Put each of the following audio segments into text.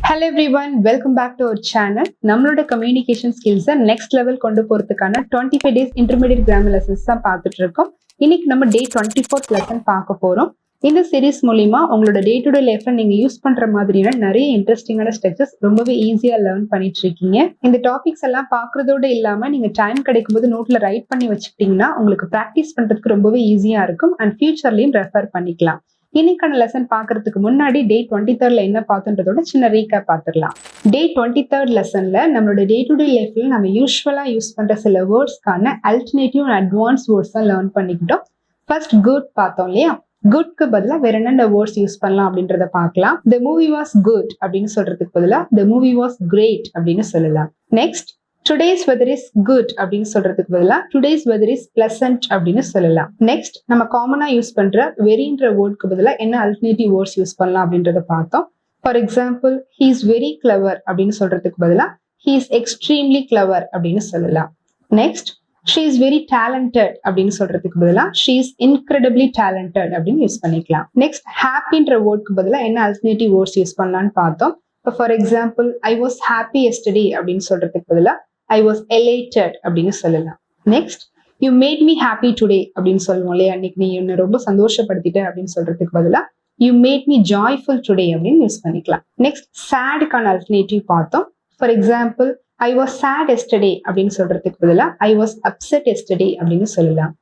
Hello everyone, welcome back to our channel. நம்மளோட communication skills next level கொண்டு போறதுக்கான 25 days intermediate grammar lessons தான் பார்த்துட்டு இருக்கோம். இன்னைக்கு நம்ம day 24th lesson பார்க்க போறோம். இந்த சீரீஸ் மூலியமா உங்களோட டே டு டே லைஃப்ல நீங்க யூஸ் பண்ற மாதிரியான நிறைய இன்ட்ரெஸ்டிங்கான ஸ்ட்ரக்சர்ஸ் ரொம்பவே ஈஸியா லேர்ன் பண்ணிட்டு இருக்கீங்க. இந்த டாபிக்ஸ் எல்லாம் பாக்குறதோட இல்லாம நீங்க டைம் கிடைக்கும் போது நோட்ல ரைட் பண்ணி வச்சுக்கிட்டீங்கன்னா உங்களுக்கு ப்ராக்டிஸ் பண்றதுக்கு ரொம்பவே ஈஸியா இருக்கும் அண்ட் ஃபியூச்சர்லயும் ரெஃபர் பண்ணிக்கலாம். இன்னைக்கான லெசன் பாக்குறதுக்கு முன்னாடி டே 23ல என்ன பார்த்தோன்றதோட சின்ன ரீகேப் பார்த்துடலாம். டே 23 லெசன்ல நம்மளோட டே டு டே லைஃப்ல நம்ம யூஸ்வலா யூஸ் பண்ற சில வேர்ட்ஸ்க்கான அல்டர்னேட்டிவ் அண்ட் அட்வான்ஸ் வேர்ட்ஸ் தான் லேர்ன் பண்ணிக்கிட்டோம். ஃபர்ஸ்ட் குட் பார்த்தோம் இல்லையா? குட்க்கு பதிலா வேற என்னென்ன வேர்ட்ஸ் யூஸ் பண்ணலாம் அப்படின்றத பார்க்கலாம். த மூவி வாஸ் குட் அப்படின்னு சொல்றதுக்கு பதிலா த மூவி வாஸ் கிரேட் அப்படின்னு சொல்லலாம். Next today's weather is good அப்படின்னு சொல்றதுக்கு பதிலா டுடேஸ் வெதர் இஸ் பிளசன்ட் அப்படின்னு சொல்லலாம். நெக்ஸ்ட் நம்ம காமனா யூஸ் பண்ற வெரின்ற வேர்ட்க்கு பதிலா என்ன அல்டர்னேட்டிவ் வேர்ட்ஸ் யூஸ் பண்ணலாம் அப்படின்றத பார்த்தோம். For example he is very clever அப்படின்னு சொல்றதுக்கு பதிலா ஹி இஸ் எக்ஸ்ட்ரீம்லி கிளவர் அப்படின்னு சொல்லலாம். Next she is very talented அப்படின்னு சொல்றதுக்கு பதிலா she is incredibly talented அப்படின்னு யூஸ் பண்ணிக்கலாம். நெக்ஸ்ட் ஹாப்பின்ற வேர்ட்க்கு பதிலா என்ன அல்டர்னேட்டிவ் வேர்ட்ஸ் யூஸ் பண்ணலாம்னு பார்த்தோம். For example I was happy yesterday அப்படின்னு சொல்றதுக்கு பதிலா ஐ வாஸ் elated அப்படின்னு சொல்லலாம். Next you made me happy today அப்படின்னு சொல்லுவோம் இல்லையா? அன்னைக்கு நீ என்ன ரொம்ப சந்தோஷப்படுத்திட்ட அப்படின்னு சொல்றதுக்கு பதிலா you made me joyful today அப்படின்னு யூஸ் பண்ணிக்கலாம். நெக்ஸ்ட் சேடுக்கான அல்டர்னேட்டிவ் பார்த்தோம். For example I was sad yesterday அப்படின்னு சொல்றதுக்கு பதிலா ஐ வாஸ் அப்செட் yesterday அப்படின்னு சொல்லலாம்.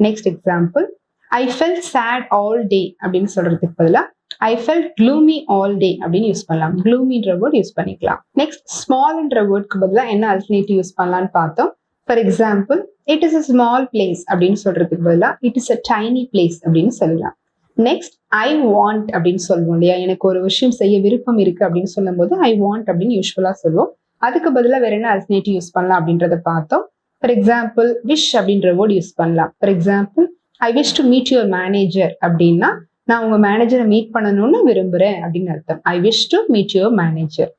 Next example I felt sad all day அப்படின்னு சொல்றதுக்கு பதிலா I felt gloomy all day அப்படின்னு யூஸ் பண்ணலாம். க்ளூமின்ற வேர்ட் யூஸ் பண்ணிக்கலாம். நெக்ஸ்ட் ஸ்மால்ன்ற வேர்ட்க்கு பதிலா என்ன அல்டர்னேட்டிவ் யூஸ் பண்ணலாம்னு பார்த்தோம். For example it is a small place அப்படின்னு சொல்றதுக்கு பதிலா it is a tiny place அப்படின்னு சொல்லலாம். நெக்ஸ்ட் ஐ வாண்ட் அப்படின்னு சொல்லுவோம் இல்லையா? எனக்கு ஒரு விஷயம் செய்ய விருப்பம் இருக்கு அப்படின்னு சொல்லும் போது ஐ வாண்ட் அப்படின்னு யூஸ்வலா சொல்லுவோம். அதுக்கு பதிலாக வேற என்ன அல்டர்னேட்டிவ் யூஸ் பண்ணலாம் அப்படின்றத பார்த்தோம். ஃபார் எக்ஸாம்பிள் விஷ் அப்படின்ற வேர்ட் யூஸ் பண்ணலாம். For example I wish to meet your manager அப்படின்னா நான் உங்க மேனேஜரை மீட் பண்ணணும்னு விரும்புறேன் அப்படின்னு அர்த்தம். I wish to meet your manager.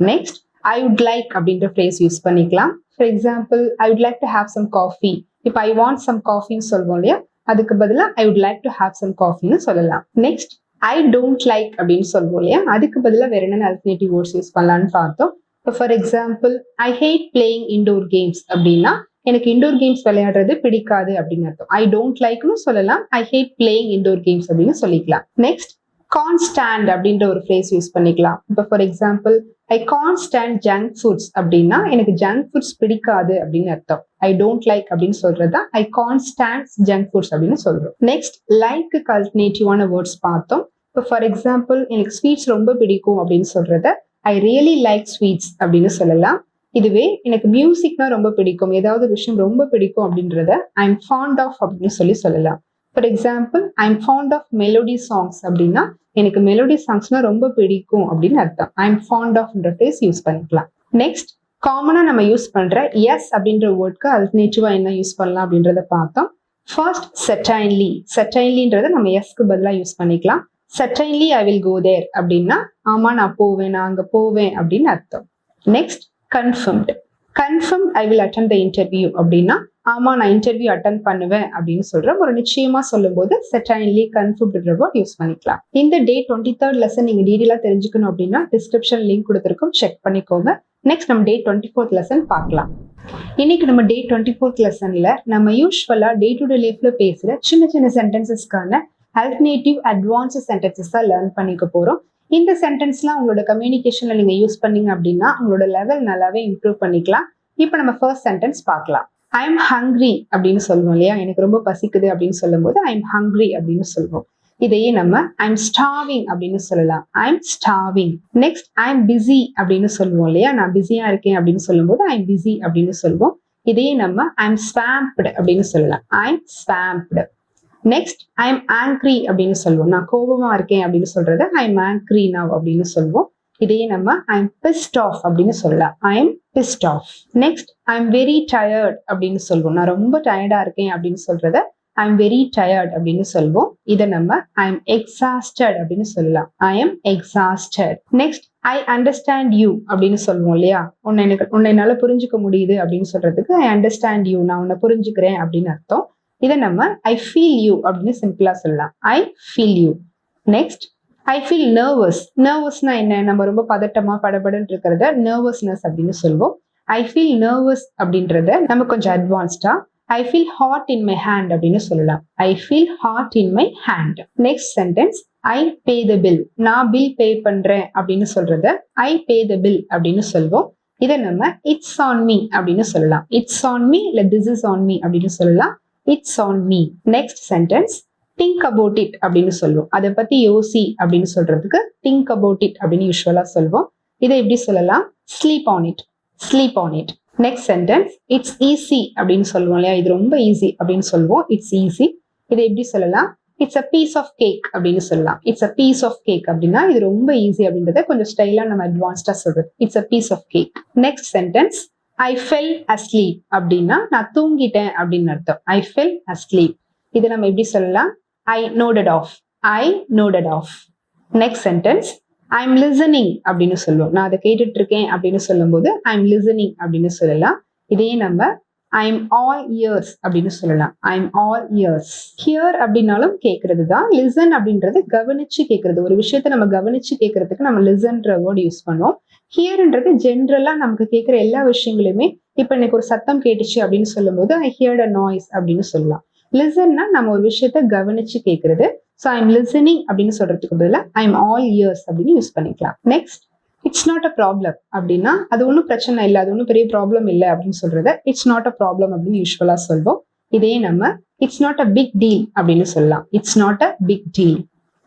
Next I would like அப்படின்ற ஃப்ரேஸ் யூஸ் பண்ணிக்கலாம். For example I would like to have some coffee. இப்போ ஐ வாண்ட் சம் காஃபின்னு சொல்லுவோம் இல்லையா? அதுக்கு பதிலாக I would like to have some காஃபின்னு சொல்லலாம். நெக்ஸ்ட் ஐ டோன்ட் லைக் அப்படின்னு சொல்லுவோம் இல்லையா? அதுக்கு பதிலாக வேற என்னென்ன அல்டர்னேட்டிவ் வேர்ட்ஸ் யூஸ் பண்ணலாம்னு பார்த்தோம். For example I hate playing indoor games அப்படின்னா எனக்கு இண்டோர் கேம்ஸ் விளையாடுறது பிடிக்காது அப்படின்னு அர்த்தம். ஐ டோன்ட் லைக்னு சொல்லலாம். ஐ ஹேட் பிளேயிங் இண்டோர் கேம்ஸ் அப்படின்னு சொல்லிக்கலாம். நெக்ஸ்ட் கான்ட் ஸ்டாண்ட் அப்படின்ற ஒரு ஃப்ரேஸ் யூஸ் பண்ணிக்கலாம். இப்போ for example I can't stand junk foods அப்படின்னா எனக்கு ஜங்க் ஃபுட்ஸ் பிடிக்காது அப்படின்னு அர்த்தம். ஐ டோன்ட் லைக் அப்படின்னு சொல்றதா I can't stand junk foods அப்படின்னு சொல்றோம். நெக்ஸ்ட் லைக்கு அல்டர்னேட்டிவான வேர்ட்ஸ் பார்த்தோம். இப்போ ஃபார் எக்ஸாம்பிள் எனக்கு ஸ்வீட்ஸ் ரொம்ப பிடிக்கும் அப்படின்னு சொல்றத ஐ ரியலி லைக் ஸ்வீட்ஸ் அப்படின்னு சொல்லலாம். இதுவே எனக்கு மியூசிக்னா ரொம்ப பிடிக்கும், ஏதாவது விஷயம் ரொம்ப பிடிக்கும் அப்படின்றத ஐ எம் ஃபாண்ட் ஆஃப் அப்படின்னு சொல்லலாம். For example I am fond of melody songs அப்படின்னா எனக்கு மெலோடி சாங்ஸ்னா ரொம்ப பிடிக்கும் அப்படின்னு அர்த்தம். ஐ எம் ஃபாண்ட் ஆஃப்ன்ற ஃப்ரேஸ் யூஸ் பண்ணிக்கலாம். நெக்ஸ்ட் காமனா நம்ம யூஸ் பண்ற எஸ் அப்படின்ற வேர்ட்க்கு அல்டர்னேட்டிவா என்ன யூஸ் பண்ணலாம் அப்படின்றத பார்த்தோம். ஃபர்ஸ்ட் செர்டைன்லி. செர்டைன்லின்றத நம்ம எஸ்க்கு பதிலாக யூஸ் பண்ணிக்கலாம். certainly I will go there அப்படின்னா ஆமா நான் போவேன், நான் அங்க போவேன் அப்படின்னு அர்த்தம். Next confirmed. confirmed I will attend the interview அப்படின்னா ஆமா நான் இன்டர்வியூ அட்டென்ட் பண்ணுவேன் அப்படின்னு சொல்ற ஒரு நிச்சயமா சொல்லும் போது certainly confirmed வேர்ட் யூஸ் பண்ணிக்கலாம். இந்த டே 23rd லெசன் நீங்க டீடைலா தெரிஞ்சுக்கணும் அப்படின்னா டிஸ்கிரிப்ஷன் லிங்க் கொடுத்துருக்கோம், செக் பண்ணிக்கோங்க. நெக்ஸ்ட் நம்ம டே 24th லெசன் பார்க்கலாம். இன்னைக்கு நம்ம டே 24th லெசன்ல நம்ம யூஸ்வலா டே டு டே லைஃப்ல பேசுற சின்ன சின்ன சென்டென்சஸ்க்கான அல்டர்னேட்டிவ் அட்வான்ஸ் சென்டென்சஸ் தான் லேர்ன் பண்ணிக்க போறோம். இந்த சென்டென்ஸ்லாம் உங்களோட கம்யூனிகேஷன்ல நீங்க யூஸ் பண்ணீங்க அப்படின்னா உங்களோட லெவல் நல்லாவே இம்ப்ரூவ் பண்ணிக்கலாம். இப்போ நம்ம ஃபர்ஸ்ட் சென்டென்ஸ் பார்க்கலாம். ஐ எம் ஹங்க்ரி அப்படின்னு சொல்லுவோம் இல்லையா? எனக்கு ரொம்ப பசிக்குது அப்படின்னு சொல்லும் போது ஐ எம் ஹங்க்ரி அப்படின்னு சொல்லுவோம். இதையே நம்ம ஐ எம் ஸ்டார்விங் அப்படின்னு சொல்லலாம். I M starving. Next I M busy அப்படின்னு சொல்லுவோம் இல்லையா? நான் பிஸியா இருக்கேன் அப்படின்னு சொல்லும் போது ஐ எம் பிஸி அப்படின்னு சொல்லுவோம். இதையே நம்ம ஐ எம் ஸ்வாம்ப்டு அப்படின்னு சொல்லலாம். I am swamped. Next I am angry அப்படின்னு சொல்லுவோம். நான் கோபமா இருக்கேன் அப்படின்னு சொல்றத ஐ எம் ஆங்க்ரி நவ் அப்படின்னு சொல்லுவோம். இதையே நம்ம ஐ எம் பிஸ்ட் ஆஃப் அப்படின்னு சொல்லலாம். I am pissed off. Next I am very tired அப்படின்னு சொல்லுவோம். நான் ரொம்ப டயர்டா இருக்கேன் அப்படின்னு சொல்றத ஐ எம் வெரி டயர்ட் அப்படின்னு சொல்லுவோம். இதை நம்ம ஐ எம் எக்ஸாஸ்டட் அப்படின்னு சொல்லலாம். I M exhausted. Next I understand you அப்படின்னு சொல்லுவோம் இல்லையா? உன்னை என்னால புரிஞ்சுக்க முடியுது அப்படின்னு சொல்றதுக்கு ஐ அண்டர்ஸ்டாண்ட் யூ, நான் உன்னை புரிஞ்சுக்கிறேன் அப்படின்னு அர்த்தம். இதை நம்ம ஐ ஃபீல் யூ அப்படின்னு சிம்பிளா சொல்லலாம். I feel you. Next I feel nervous. நர்வஸ்னா என்ன? நம்ம ரொம்ப பதட்டமா படபடன்னு இருக்கிறத நர்வஸ்னஸ் அப்படின்னு சொல்லுவோம். ஐ ஃபீல் நர்வஸ் அப்படின்றத நம்ம கொஞ்சம் அட்வான்ஸ்டா I feel hot in my hand அப்படின்னு சொல்லலாம். I feel hot in my hand. Next sentence, I pay the bill. நான் பில் பே பண்றேன் அப்படின்னு சொல்றத ஐ பே த பில் அப்படின்னு சொல்வோம். இதை நம்ம இட்ஸ் ஆன் மீ அப்படின்னு சொல்லலாம். இட்ஸ் ஆன் மீ இல்ல திஸ் இஸ் ஆன் மீ அப்படின்னு சொல்லலாம். It's on me. Next sentence, think about it அப்படின்னு சொல்லுவோம். அதை பத்தி யோசி அப்படின்னு சொல்றதுக்கு திங்க் அபவுட் இட் அப்படின்னு யூஸ்வலா சொல்வோம். இதை எப்படி சொல்லலாம்? Sleep on it. Sleep on it. Next sentence, it's easy அப்படின்னு சொல்லுவோம் இல்லையா, இது ரொம்ப ஈஸி அப்படின்னு சொல்லுவோம். It's easy. இதை எப்படி சொல்லலாம்? It's a piece of cake அப்படின்னு சொல்லலாம். It's a piece of cake அப்படின்னா இது ரொம்ப ஈஸி அப்படின்றத கொஞ்சம் ஸ்டைலா நம்ம அட்வான்ஸ்டா சொல்றது. It's a piece of cake. Next sentence, I fell asleep அப்படின்னா நான் தூங்கிட்டேன் அப்படின்னு அர்த்தம். I fell asleep. இதை நம்ம எப்படி சொல்லலாம்? I nodded off. I nodded off. Next sentence, I'm listening அப்படின்னு சொல்லுவோம். நான் அதை கேட்டுட்டு இருக்கேன் அப்படின்னு சொல்லும் போது ஐம் லிசனிங் அப்படின்னு சொல்லலாம். இதே நம்ம ஐம் ஆல் இயர்ஸ் அப்படின்னு சொல்லலாம். I'm all years. ஹியர் அப்படின்னாலும் கேட்கறது தான். லிசன் அப்படின்றது கவனிச்சு கேட்கறது. ஒரு விஷயத்த நம்ம கவனிச்சு கேட்கறதுக்கு நம்ம லிசன்ற வேர்டு யூஸ் பண்ணுவோம். ஹியர்ன்றது ஜென்ரலா நமக்கு கேட்கிற எல்லா விஷயங்களுமே, இப்ப எனக்கு ஒரு சத்தம் கேட்டுச்சு அப்படின்னு சொல்லும் போது ஐ ஹியர்ட் அ நாய்ஸ் அப்படின்னு சொல்லலாம். லிசன்னா நம்ம ஒரு விஷயத்த கவனிச்சு கேட்கறது. ஸோ ஐம் லிசனிங் அப்படின்னு சொல்றதுக்கு பதிலாக ஐம் ஆல் இயர்ஸ் அப்படின்னு யூஸ் பண்ணிக்கலாம். Next, it's not a problem அப்படின்னா அது ஒன்றும் பிரச்சனை இல்லை, அது ஒன்றும் பெரிய ப்ராப்ளம் இல்லை அப்படின்னு சொல்றத இட்ஸ் நாட் அ ப்ராப்ளம் அப்படின்னு யூஸ்வலா சொல்வோம். இதே நம்ம it's not a big deal அப்படின்னு சொல்லலாம். It's not a big deal.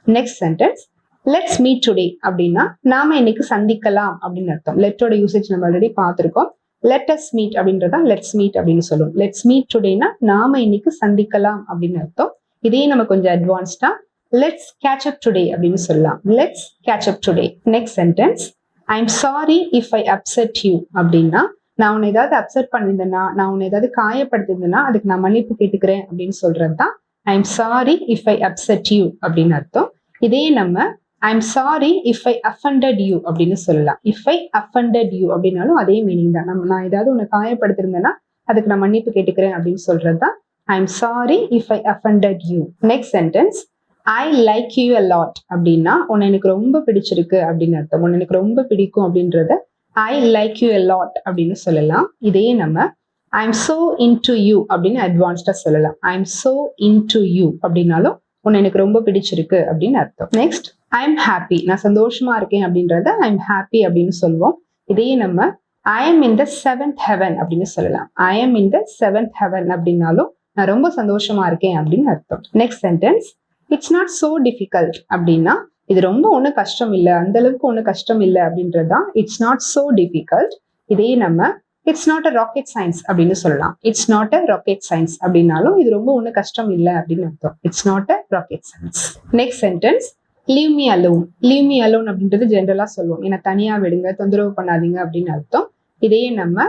Next sentence, let's meet today அப்படின்னா நாம இன்னைக்கு சந்திக்கலாம் அப்படின்னு அர்த்தம். லெட்டோட யூசேஜ் நம்ம ஆல்ரெடி பார்த்திருக்கோம். லெட் அஸ் மீட் அப்படின்றதா லெட்ஸ் மீட் அப்படின்னு சொல்லுவோம். லெட்ஸ் மீட் டுடேனா நாம இன்னைக்கு சந்திக்கலாம் அப்படின்னு அர்த்தம். இதே நம்ம கொஞ்சம் அட்வான்ஸ்டா லெட்ஸ் கேட்ச் அப் டுடே அப்படின்னு சொல்லலாம். Let's catch up today. Next sentence, I am sorry if I upset you அப்படின்னா நான் உன்னை ஏதாவது அப்செட் பண்ணியிருந்தேன்னா, நான் உன்னை ஏதாவது காயப்படுத்திருந்தேன்னா அதுக்கு நான் மன்னிப்பு கேட்டுக்கிறேன் அப்படின்னு சொல்றது தான் I am sorry if I upset you அப்படின்னு அர்த்தம். இதே நம்ம I am sorry if I offended you அப்படின்னு சொல்லலாம். இஃப் ஐ அஃபண்டட் யூ அப்படின்னாலும் அதே மீனிங் தான். நான் ஏதாவது உன்னை காயப்படுத்திருந்தேன்னா அதுக்கு நான் மன்னிப்பு கேட்டுக்கிறேன் அப்படின்னு சொல்றது தான் I am sorry if I offended you. Next sentence, I like you a lot அப்படின்னா உன்னை எனக்கு ரொம்ப பிடிச்சிருக்கு அப்படின்னு அர்த்தம். உன்னை எனக்கு ரொம்ப பிடிக்கும் அப்படின்றத I like you a lot அப்படின்னு சொல்லலாம். இதே நம்ம I am so into you அப்படின்னு அட்வான்ஸ்டா சொல்லலாம். I am so into you அப்படின்னாலும் உன்னை எனக்கு ரொம்ப பிடிச்சிருக்கு அப்படின்னு அர்த்தம். Next, I am happy. நான் சந்தோஷமா இருக்கேன் அப்படின்றத ஐ எம் ஹாப்பி அப்படின்னு சொல்லுவோம். இதே நம்ம I am in the seventh heaven அப்படின்னு சொல்லலாம். I M in the seventh heaven அப்படின்னாலும் நான் ரொம்ப சந்தோஷமா இருக்கேன் அப்படின்னு அர்த்தம். Next sentence, it's not so difficult அப்படின்னா இது ரொம்ப ஒன்றும் கஷ்டம் இல்லை, அந்த அளவுக்கு ஒன்றும் கஷ்டம் இல்லை அப்படின்றதுதான் இட்ஸ் நாட் சோ டிஃபிகல்ட். இதே நம்ம it's not a rocket science அப்படின்னு சொல்லலாம். It's not a rocket science அப்படின்னாலும் இது ரொம்ப ஒன்றும் கஷ்டம் இல்லை அப்படின்னு அர்த்தம். It's not a rocket science. Next sentence, leave me alone. Leave me alone அப்படின்றது ஜென்ரலா சொல்லுவோம். என்னை தனியா விடுங்க, தொந்தரவு பண்ணாதீங்க அப்படின்னு அர்த்தம். இதையே நம்ம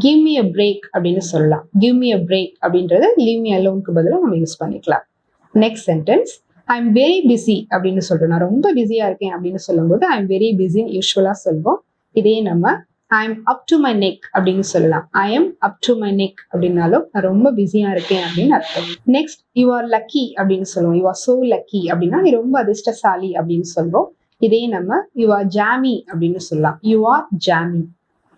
கிவ் மீ அ பிரேக் அப்படின்னு சொல்லலாம். கிவ் மீ அ பிரேக் அப்படின்றது லீவ் மீ அலோனுக்கு பதிலாக நம்ம யூஸ் பண்ணிக்கலாம். Next sentence, I am very busy அப்படின்னு சொல்றோம். நான் ரொம்ப பிஸியா இருக்கேன் அப்படின்னு சொல்லும்போது ஐ எம் வெரி பிஸின்னு யூஸ்வலா சொல்வோம். இதே நம்ம I am up to my neck அப்படின்னு சொல்லலாம். I M up to my neck அப்படின்னாலும் நான் ரொம்ப பிஸியா இருக்கேன் அப்படின்னு அர்த்தம். நெக்ஸ்ட், யூ ஆர் லக்கி அப்படின்னு சொல்லுவோம். யூ ஆர் சோ லக்கி அப்படின்னா நீ ரொம்ப அதிர்ஷ்டசாலி அப்படின்னு சொல்வோம். இதே நம்ம யூ ஆர் ஜாமி அப்படின்னு சொல்லலாம். You are Jamie.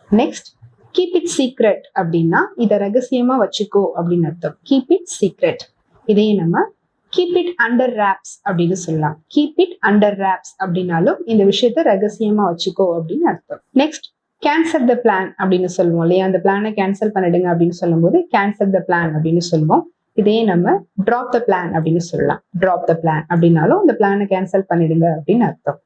Next, keep it secret அப்படின்னா இதை ரகசியமா வச்சுக்கோ அப்படின்னு அர்த்தம். Keep it secret. இதே நம்ம கீப் இட் அண்டர் ராப்ஸ் அப்படின்னு சொல்லலாம். கீப் இட் அண்டர் ராப்ஸ் அப்படின்னாலும் இந்த விஷயத்த ரகசியமா வச்சுக்கோ அப்படின்னு அர்த்தம். நெக்ஸ்ட், கேன்சல் த பிளான் அப்படின்னு சொல்லுவோம் இல்லையா, அந்த பிளானை கேன்சல் பண்ணிடுங்க அப்படின்னு சொல்லும் போது கேன்சல் த பிளான் அப்படின்னு சொல்லுவோம். இதே நம்ம ட்ராப் த பிளான் அப்படின்னு சொல்லலாம். ட்ராப் த பிளான் அப்படின்னாலும் இந்த பிளானை கேன்சல் பண்ணிடுங்க அப்படின்னு அர்த்தம்.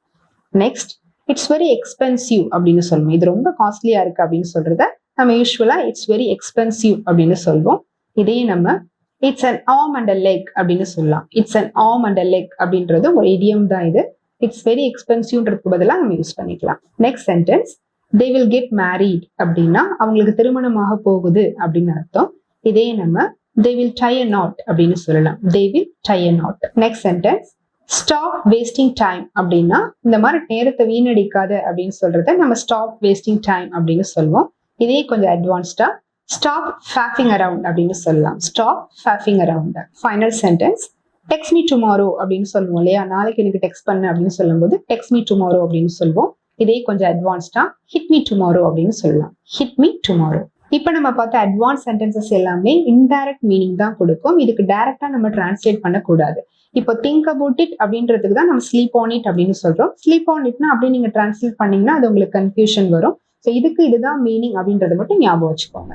நெக்ஸ்ட், இட்ஸ் வெரி எக்ஸ்பென்சிவ் அப்படின்னு சொல்லுவோம். இது ரொம்ப காஸ்ட்லியா இருக்கு அப்படின்னு சொல்றத நம்ம யூஸ்வலா இட்ஸ் வெரி எக்ஸ்பென்சிவ் அப்படின்னு சொல்வோம். இதே நம்ம it's an arm and a leg அப்படின்னு சொல்லலாம். It's an arm and a leg அப்படின்றது ஒரு இடியம் தான் இது. இட்ஸ் வெரி எக்ஸ்பென்சிவ்ன்றதுக்கு பதிலாக நம்ம யூஸ் பண்ணிக்கலாம். Next sentence, they will get married அப்படின்னா அவங்களுக்கு திருமணமாக போகுது அப்படின்னு அர்த்தம். இதே நம்ம they will tie a not அப்படின்னு சொல்லலாம். They will tie a not. Next sentence, stop wasting time அப்படின்னா இந்த மாதிரி நேரத்தை வீணடிக்காத அப்படின்னு சொல்றத நம்ம ஸ்டாப் வேஸ்டிங் டைம் அப்படின்னு சொல்லுவோம். இதே கொஞ்சம் அட்வான்ஸ்டா ஸ்டாப் ஃபேஃபிங் அரவுண்ட் அப்படின்னு சொல்லலாம். Stop faffing around. Final sentence, text me tomorrow அப்படின்னு சொல்லுவோம் இல்லையா, நாளைக்கு எனக்கு டெக்ஸ்ட் பண்ணு அப்படின்னு சொல்லும்போது டெக்ஸ்ட் மீ டுமாரோ அப்படின்னு சொல்லுவோம். இதே கொஞ்சம் அட்வான்ஸ்டா ஹிட் மீ டுமாரோ அப்படின்னு சொல்லலாம். Hit me tomorrow. இப்போ நம்ம பார்த்த அட்வான்ஸ் சென்டென்சஸ் எல்லாமே இன்டைரக்ட் மீனிங் தான் கொடுக்கும். இதுக்கு டைரக்டா நம்ம டிரான்ஸ்லேட் பண்ணக்கூடாது. இப்போ திங்க் அபவுட் இட் அப்படின்றதுக்கு தான் நம்ம ஸ்லீப் ஆன் இட் அப்படின்னு சொல்றோம். ஸ்லீப் ஆன் இட்னா அப்படியே நீங்க டிரான்ஸ்லேட் பண்ணீங்கன்னா அது உங்களுக்கு கன்ஃபியூஷன் வரும். ஸோ இதுக்கு இதுதான் மீனிங் அப்படின்றத மட்டும் ஞாபகம் வச்சுக்கோங்க.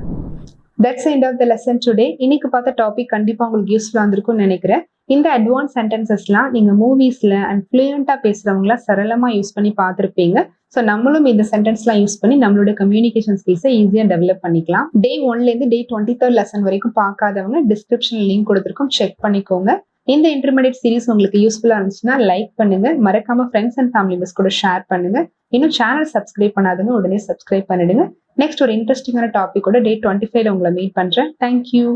That's end of the lesson today. இன்னைக்கு பார்த்த டாபிக் கண்டிப்பா உங்களுக்கு யூஸ்ஃபுல்லா இருந்திருக்கும்னு நினைக்கிறேன். இந்த அட்வான்ஸ் சென்டென்சஸ்லாம் நீங்க மூவிஸ்ல அண்ட் ஃப்ளூயண்டா பேசுறவங்களா சரளமா யூஸ் பண்ணி பார்த்துருப்பீங்க. ஸோ நம்மளும் இந்த சென்டென்ஸ்லாம் யூஸ் பண்ணி நம்மளோட கம்யூனிகேஷன் ஸ்கில்ஸை ஈஸியா டெவலப் பண்ணிக்கலாம். டே 1ல இருந்து டே 23 லெசன் வரைக்கும் பார்க்காதவங்க டிஸ்கிரிப்ஷன்ல லிங்க் கொடுத்துருக்கோம், செக் பண்ணிக்கோங்க. இந்த இன்டர்மீடியட் சீரிஸ் உங்களுக்கு யூஸ்ஃபுல்லா இருந்துச்சுன்னா லைக் பண்ணுங்க, மறக்காம ஃப்ரெண்ட்ஸ் அண்ட் ஃபேமிலி மெம்பர்ஸ் கூட ஷேர் பண்ணுங்க. இன்னும் சேனல் சப்ஸ்கிரைப் பண்ணாதவங்க உடனே சப்ஸ்கிரைப் பண்ணிடுங்க. நெக்ஸ்ட் ஒரு இன்ட்ரெஸ்டிங்கான டாபிக்கோட டே 25ல உங்களை மீட் பண்றேன். தேங்க்யூ.